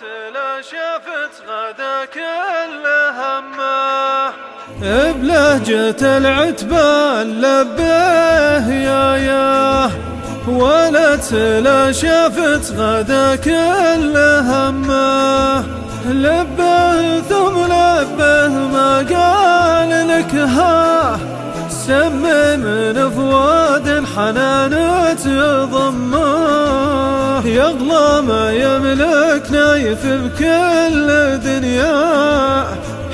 لا شافت غدا كل همه بلهجة العتبان لبيه يا ولت لا شافت غدا كل همه لبه ثم لبه ما قال لك ها سمي من فؤاد حنانة ضمه يغلى ما يملك نايف بكل دنيا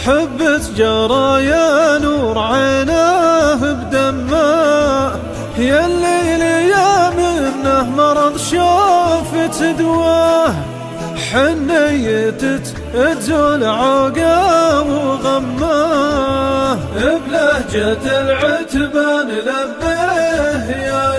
حبة جرى يا نور عيناه بدمه يا الليل يا منه مرض شوفت دواه حنيتت تزول عقاه وغماه بلهجة العتبان لبيه يا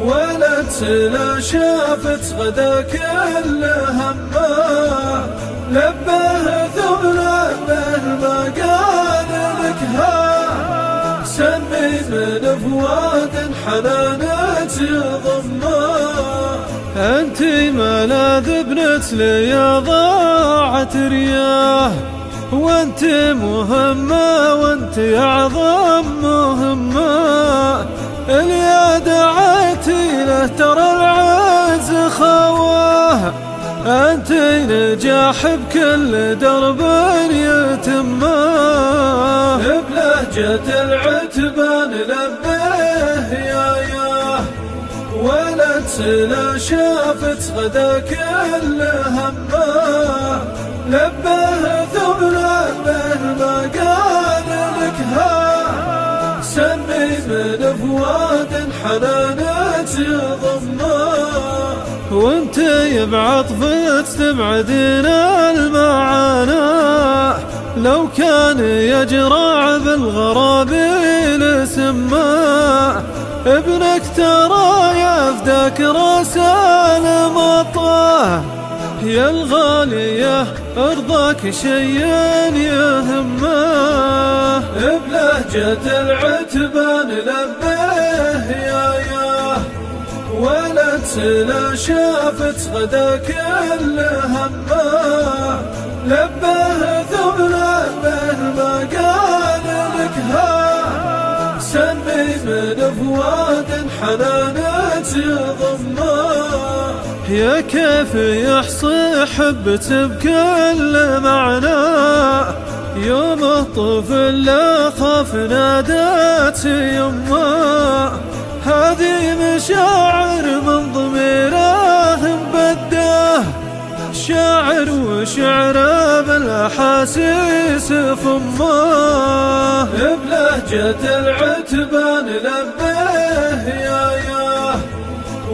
ولت لا شافت غدا كل همه لبيه ثم لبيه ما قال لك ها سمي من فؤاد حنانة ضمه انتي ملاذ بنت لي ضاعت رياه وانتي مهمة وانتي اعظم مهمة اللي دعيتي له ترى العز خواه انتي نجاح بكل درب يتمه بلهجة العتبان لبيه يا ولت لا شافت غدا كل همه لبيه ثم لبيه ما قال لك ها سمي من فؤاد حنانة ضمه وانتي بعطفة تبعدين المعاناة لو كان يجرع بالغرابيل سماه ابنك ترى يفداك رسال مطاه يا الغالية ارضاك شيئا يهمه بلهجة العتبان لبيه يا ولت لا شافت غدا كل همه لبيه ثم لبيه ما قال لك ها سمي من فؤاد حنانة ضمه يا كيف يحصي حبته بكل معنى يوم الطفل لا خاف نادت يمه هذه مشاعر من ضميره مبداه شاعر وشعره بالاحاسيس فمه بلهجة العتبان لبيه يا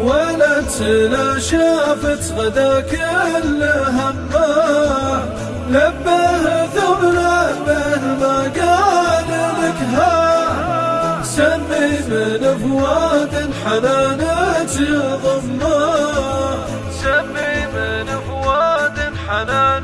ولت لا شافت غدا كل همه لبيه ثم لبيه ما قال لك ها سمي من فؤاد حنانة ضمه سمي من فؤاد حنانة